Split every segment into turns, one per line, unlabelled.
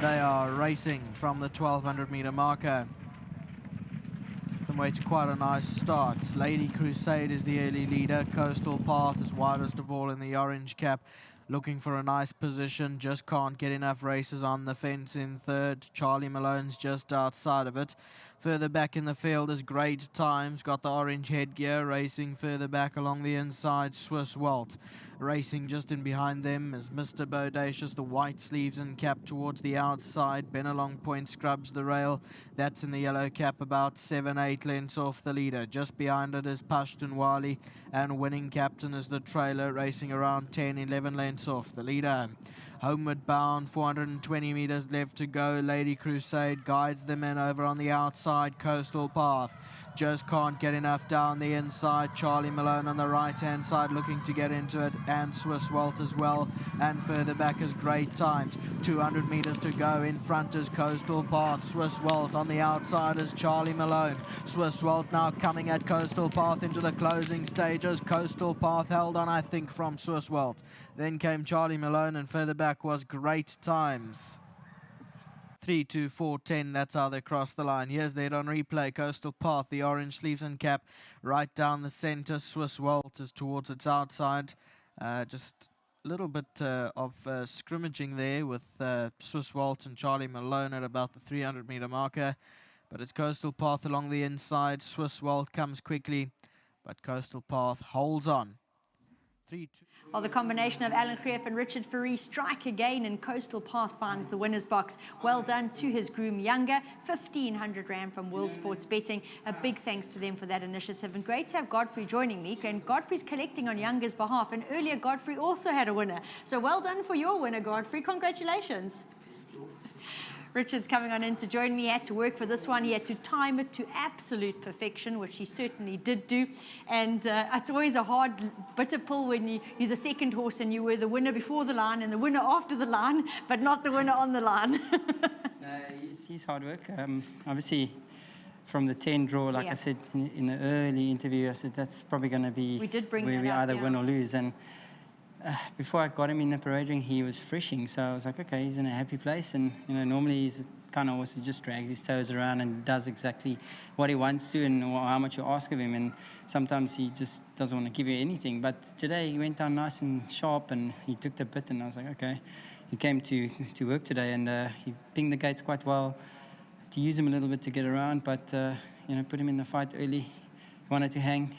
They are racing from the 1200-meter marker. Them way to quite a nice start. Lady Crusade is the early leader. Coastal Path is widest of all in the orange cap, looking for a nice position. Just can't get enough races on the fence in third. Charlie Malone's just outside of it. Further back in the field is Great Times, got the orange headgear. Racing further back along the inside, Swiss Walt. Racing just in behind them is Mr. Bodacious, the white sleeves and cap towards the outside. Benelong Point scrubs the rail. That's in the yellow cap, about 7-8 lengths off the leader. Just behind it is Pashtun Wali, and Winning Captain is the trailer, racing around 10-11 lengths off the leader. Homeward bound, 420 meters left to go. Lady Crusade guides them in over on the outside. Coastal Path just can't get enough down the inside. Charlie Malone on the right-hand side looking to get into it, and Swiss Walt as well. And further back is Great Times. 200 meters to go. In front is Coastal Path. Swiss Walt on the outside is Charlie Malone. Swiss Walt now coming at Coastal Path into the closing stages. Coastal Path held on, I think, from Swiss Walt. Then came Charlie Malone, and further back was Great Times. 3-2-4-10, that's how they crossed the line. Here's that on replay. Coastal Path, the orange sleeves and cap, right down the center. Swiss Walt is towards its outside. Just a little bit of scrimmaging there with Swiss Walt and Charlie Malone at about the 300-meter marker. But it's Coastal Path along the inside. Swiss Walt comes quickly, but Coastal Path holds on.
Well, the combination of Alan Greff and Richard Fourie strike again, and Coastal Path finds the winner's box. Well done to his groom Younger. 1,500 Rand from World Sports Betting. A big thanks to them for that initiative, and great to have Godfrey joining me. And Godfrey's collecting on Younger's behalf, and earlier Godfrey also had a winner. So well done for your winner, Godfrey. Congratulations. Richard's coming on in to join me. He had to work for this one. He had to time it to absolute perfection, which he certainly did do. And it's always a hard, bitter pill when you're the second horse and you were the winner before the line and the winner after the line, but not the winner on the line.
He's hard work. Obviously, from the 10 draw, like I said in the early interview, I said that's probably going to be where we either win or lose. And before I got him in the parade ring, he was frishing, so I was like, okay, he's in a happy place. And normally he's the kind of horse who just drags his toes around and does exactly what he wants to and how much you ask of him. And sometimes he just doesn't want to give you anything. But today he went down nice and sharp, and he took the bit, and I was like, okay. He came to work today, and he pinged the gates quite well. To use him a little bit to get around, but put him in the fight early. He wanted to hang,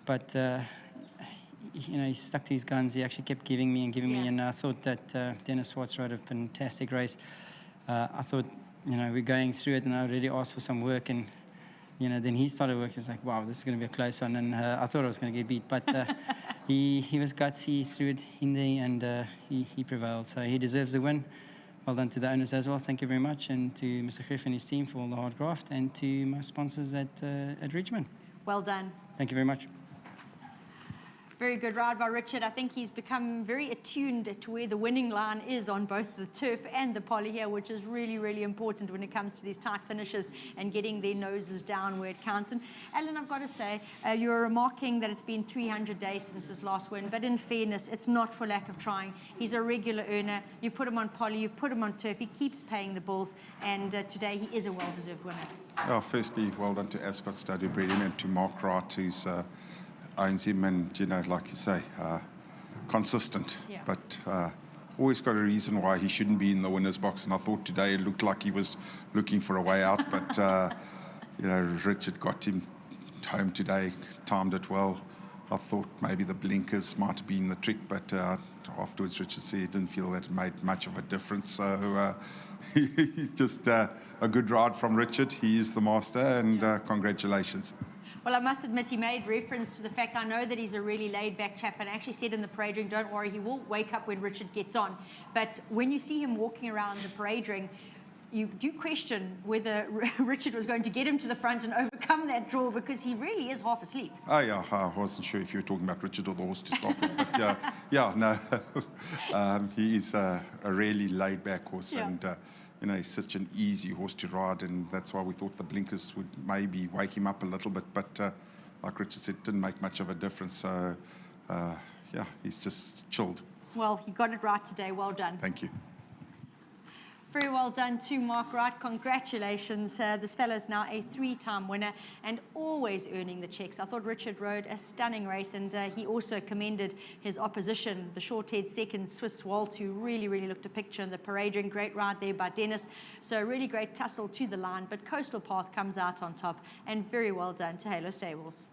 but. He stuck to his guns. He actually kept giving me, and I thought that Dennis Swartz rode a fantastic race. I thought, we're going through it, and I already asked for some work, and then he started working. It's like, wow, this is going to be a close one, and I thought I was going to get beat, but he was gutsy, threw it in there, and he prevailed. So he deserves the win. Well done to the owners as well. Thank you very much, and to Mr. Greff and his team for all the hard graft, and to my sponsors at Richmond.
Well done.
Thank you very much.
Very good ride by Richard. I think he's become very attuned to where the winning line is on both the turf and the poly here, which is really, really important when it comes to these tight finishes and getting their noses down where it counts. And Alan, I've got to say, you're remarking that it's been 300 days since his last win, but in fairness, it's not for lack of trying. He's a regular earner. You put him on poly, you put him on turf, he keeps paying the bills, and today he is a well-deserved winner.
Well, firstly, well done to Ascot Study Breeding and to Mark Wright, who's owns him, and like you say, consistent, but always got a reason why he shouldn't be in the winner's box. And I thought today it looked like he was looking for a way out, but Richard got him home today, timed it well. I thought maybe the blinkers might have been the trick, but afterwards Richard said he didn't feel that it made much of a difference. So just a good ride from Richard. He is the master, and congratulations.
Well, I must admit, he made reference to the fact, I know that he's a really laid-back chap, and I actually said in the parade ring, don't worry, he will wake up when Richard gets on. But when you see him walking around the parade ring, you do question whether Richard was going to get him to the front and overcome that draw, because he really is half asleep.
Oh, yeah, I wasn't sure if you were talking about Richard or the horse to start with, but no, he is a really laid-back horse, and he's such an easy horse to ride, and that's why we thought the blinkers would maybe wake him up a little bit, but like Richard said, it didn't make much of a difference, so he's just chilled.
Well, he got it right today, well done.
Thank you.
Very well done to Mark Wright. Congratulations. This fellow's now a 3-time winner and always earning the checks. I thought Richard rode a stunning race, and he also commended his opposition, the short-haired second Swiss Walt, who really looked a picture in the parade ring. Great ride there by Dennis. So a really great tussle to the line, but Coastal Path comes out on top, and very well done to Halo Stables.